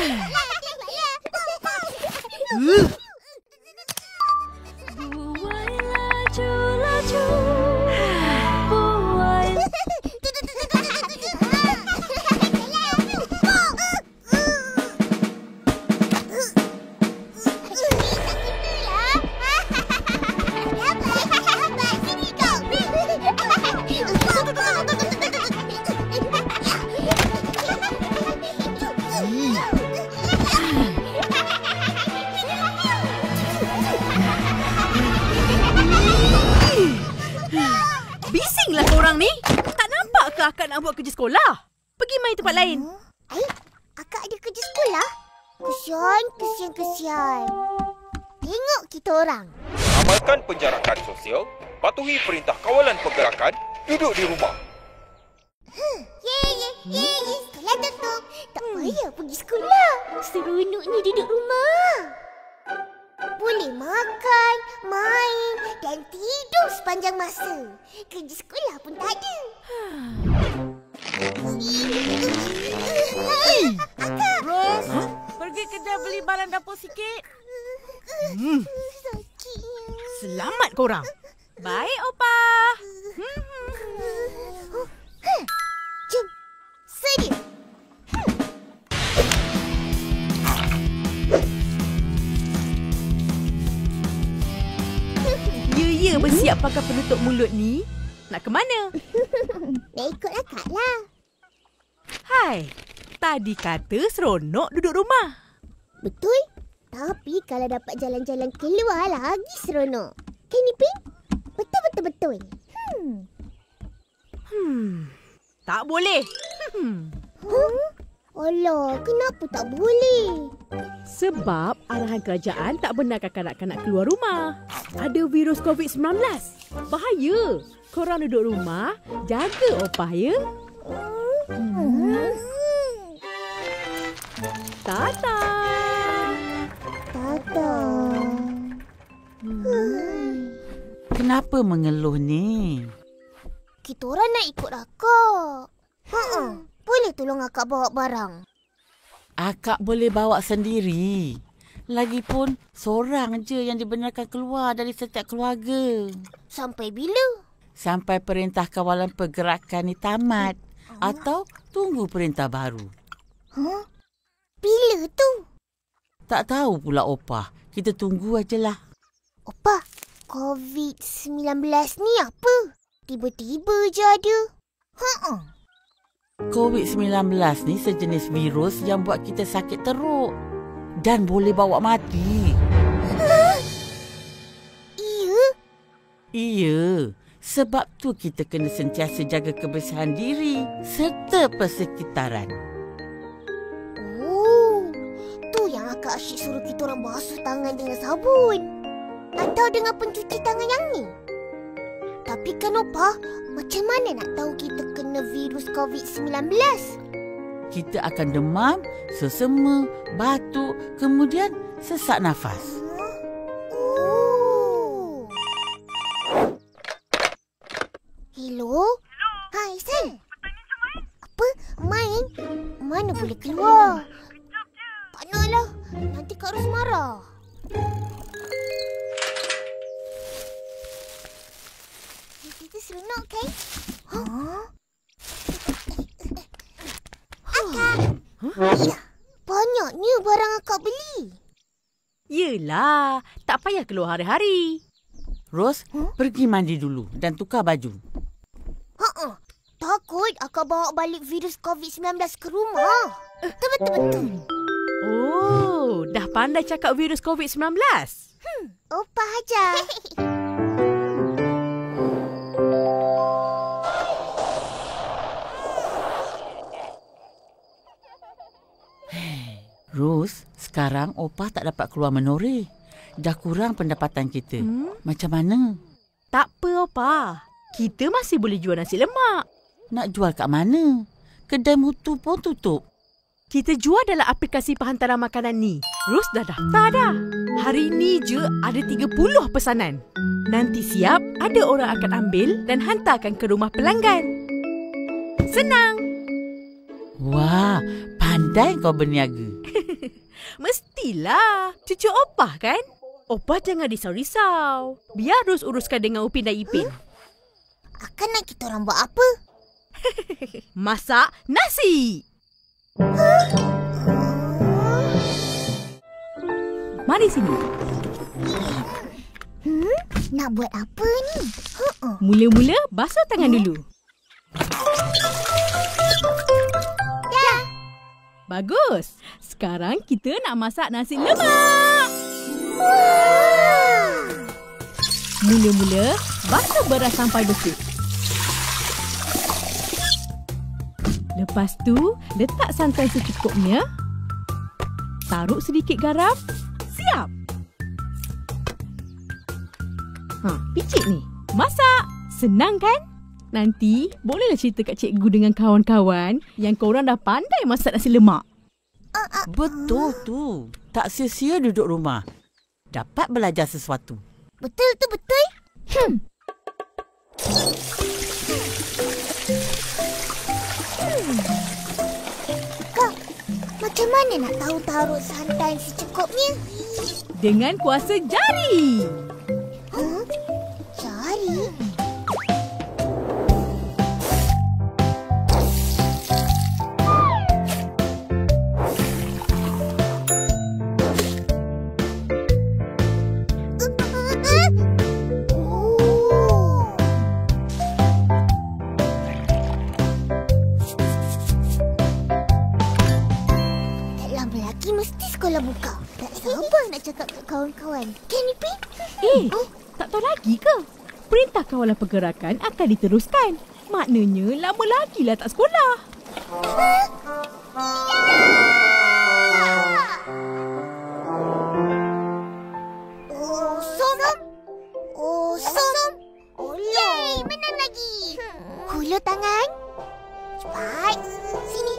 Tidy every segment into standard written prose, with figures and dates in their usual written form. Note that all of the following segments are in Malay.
Buai laju-laju, buai. Bisinglah korang ni. Tak nampak ke akak nak buat kerja sekolah? Pergi main tempat lain. Akak ada kerja sekolah? Kesian. Tengok kita orang. Amalkan penjarakan sosial, patuhi perintah kawalan pergerakan, duduk di rumah. Sekolah tutup. Tak payah pergi sekolah. Seronoknya duduk rumah. Boleh makan, main dan tidur sepanjang masa. Kerja sekolah pun tak ada. Ros, pergi kedai beli barang dapur sikit. Sakitnya. Selamat korang. Baik, Opa. Jom. Sedia. Ya, bersiap pakai penutup mulut ni. Nak ke mana? Nak ikut akak lah. Hai, tadi kata seronok duduk rumah. Betul. Tapi kalau dapat jalan-jalan keluar lagi seronok. Kan Ipin? Betul. Tak boleh. Alah, kenapa tak boleh? Sebab arahan kerajaan tak benarkan kanak-kanak keluar rumah. Ada virus COVID-19. Bahaya. Korang duduk rumah, jaga opah ya. Tata. Kenapa mengeluh ni? Kita orang nak ikut akak. Boleh tolong akak bawa barang? Akak boleh bawa sendiri. Lagipun, seorang je yang dibenarkan keluar dari setiap keluarga. Sampai bila? Sampai perintah kawalan pergerakan ni tamat. Atau tunggu perintah baru. Bila tu? Tak tahu pula opah. Kita tunggu ajalah. Opah, COVID-19 ni apa? Tiba-tiba je ada. COVID-19 ni sejenis virus yang buat kita sakit teruk. Dan boleh bawa mati. Iya. Sebab tu kita kena sentiasa jaga kebersihan diri serta persekitaran. Tu yang akak asyik suruh kita orang basuh tangan dengan sabun. Atau dengan pencuci tangan yang ni. Tapi kan opah, macam mana nak tahu kita kena virus COVID-19? Kita akan demam, sesema, batuk, kemudian sesak nafas. Hello? Hai, San. Apa? Main? Mana boleh keluar? Tak naklah. Nanti Kak Ros marah. Itu seronok kan? Akak! Ya, banyaknya barang akak beli. Yelah, tak payah keluar hari-hari. Ros, pergi mandi dulu dan tukar baju. Takut akak bawa balik virus COVID-19 ke rumah. Betul-betul. Oh, dah pandai cakap virus COVID-19. Opah aja. Ros, sekarang opah tak dapat keluar menoreh. Dah kurang pendapatan kita. Macam mana? Tak apa, Opa. Kita masih boleh jual nasi lemak. Nak jual kat mana? Kedai mutu pun tutup. Kita jual dalam aplikasi penghantaran makanan ni. Ros dah daftar dah. Hari ni je ada 30 pesanan. Nanti siap, ada orang akan ambil dan hantarkan ke rumah pelanggan. Senang. Wah, pandai kau berniaga. Mestilah. Cucu opah kan? Opah jangan risau-risau. Biar Ros uruskan dengan Upin dan Ipin. Akan nak kita orang buat apa? Masak nasi. Mari sini. Nak buat apa ni? Mula-mula basuh tangan dulu. Dah. Bagus. Sekarang kita nak masak nasi lemak. Mula-mula basuh beras sampai bersih. Lepas tu, letak santan secukupnya. Taruh sedikit garam. Siap. Picit ni. Masak. Senang kan? Nanti, bolehlah cerita kat cikgu dengan kawan-kawan yang korang dah pandai masak nasi lemak. Betul tu. Tak sia-sia duduk rumah. Dapat belajar sesuatu. Betul tu, betul. Kak, macam mana nak tahu taruh santan secukupnya? Dengan kuasa jari. Jari? Sekolah buka. Tak sabar nak cakap kat kawan-kawan. Kan, Ipin? Tak tahu lagi ke? Perintah kawalan pergerakan akan diteruskan. Maknanya lama lagi lah tak sekolah. Osong. Yeay, menang lagi. Hulur tangan. Cepat. Sini.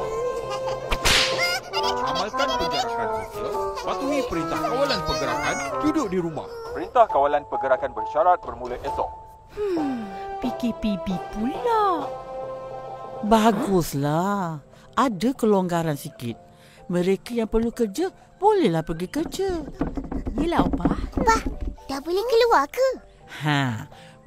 Amalkan penjarakan sosial, patuhi perintah kawalan pergerakan, duduk di rumah. Perintah kawalan pergerakan bersyarat bermula esok. PKPB pula. Baguslah. Ada kelonggaran sikit. Mereka yang perlu kerja, bolehlah pergi kerja. Yelah, Opah. Opah, dah boleh keluar ke?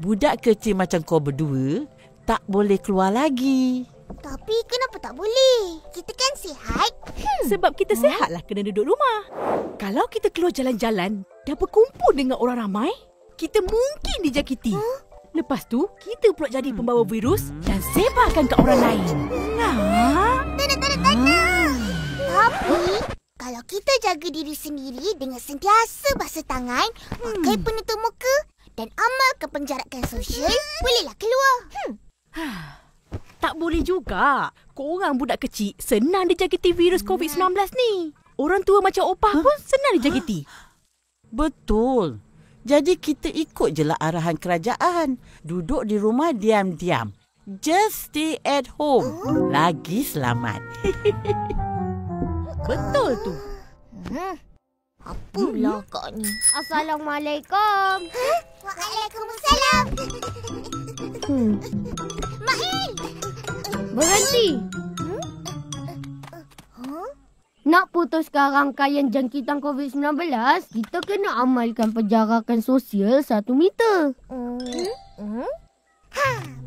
Budak kecil macam kau berdua, tak boleh keluar lagi. Tapi kenapa tak boleh? Kita kan sihat. Sebab kita sihatlah kena duduk rumah. Kalau kita keluar jalan-jalan dan berkumpul dengan orang ramai, kita mungkin dijangkiti. Lepas tu, kita pula jadi pembawa virus dan sebarkan ke orang lain. Tapi, kalau kita jaga diri sendiri dengan sentiasa basuh tangan, pakai penutup muka dan amalkan penjarakan sosial, bolehlah keluar. Tak boleh juga. Korang budak kecil senang dijangkiti virus COVID-19 ni. Orang tua macam Opah pun senang dijangkiti. Betul. Jadi kita ikut je lah arahan kerajaan. Duduk di rumah diam-diam. Just stay at home. Lagi selamat. Betul tu. Apalah kak ni? Assalamualaikum. Waalaikumsalam. Mail! Berhenti. Nak putuskan rangkaian jangkitan COVID-19, kita kena amalkan penjarakan sosial 1 meter.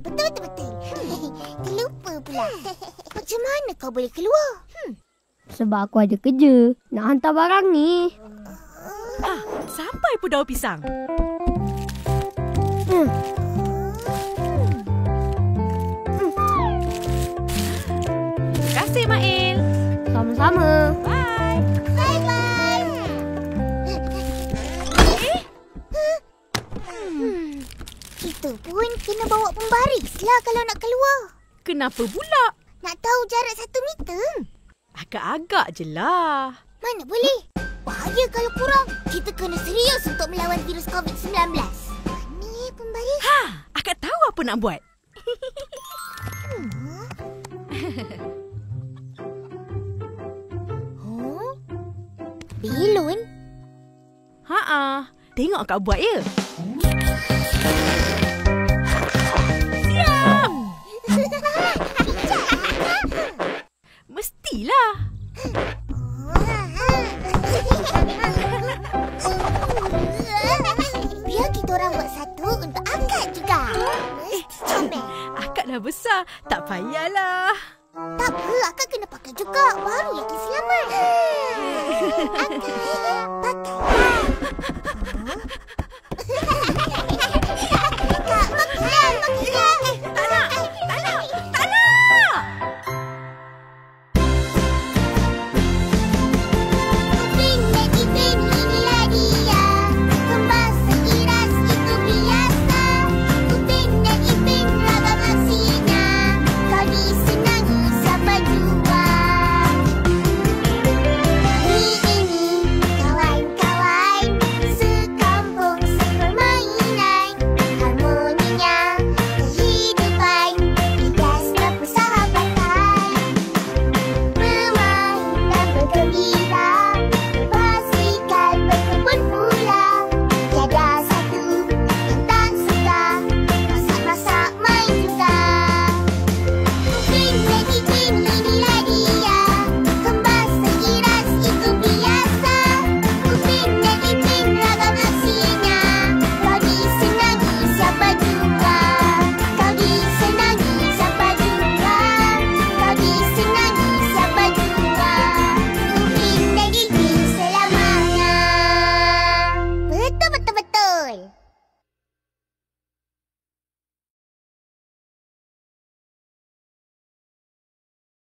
Betul. Terlupa pula. Macam mana kau boleh keluar? Sebab aku ada kerja. Nak hantar barang ni. Sampai pun daun pisang. Terima kasih, Mail. Sama-sama. Bye. Bye-bye. Kita pun kena bawa pembaris lah kalau nak keluar. Kenapa pula? Nak tahu jarak 1 meter? Agak-agak je lah. Mana boleh? Bahaya kalau kurang. Kita kena serius untuk melawan virus COVID-19. Mana pembaris? Akak tahu apa nak buat. Belon? Tengok akak buat ya. Mestilah. dah besar. Tak payahlah. Tak apa, Akak kena pakai juga. Baru yakin selamat. Akak,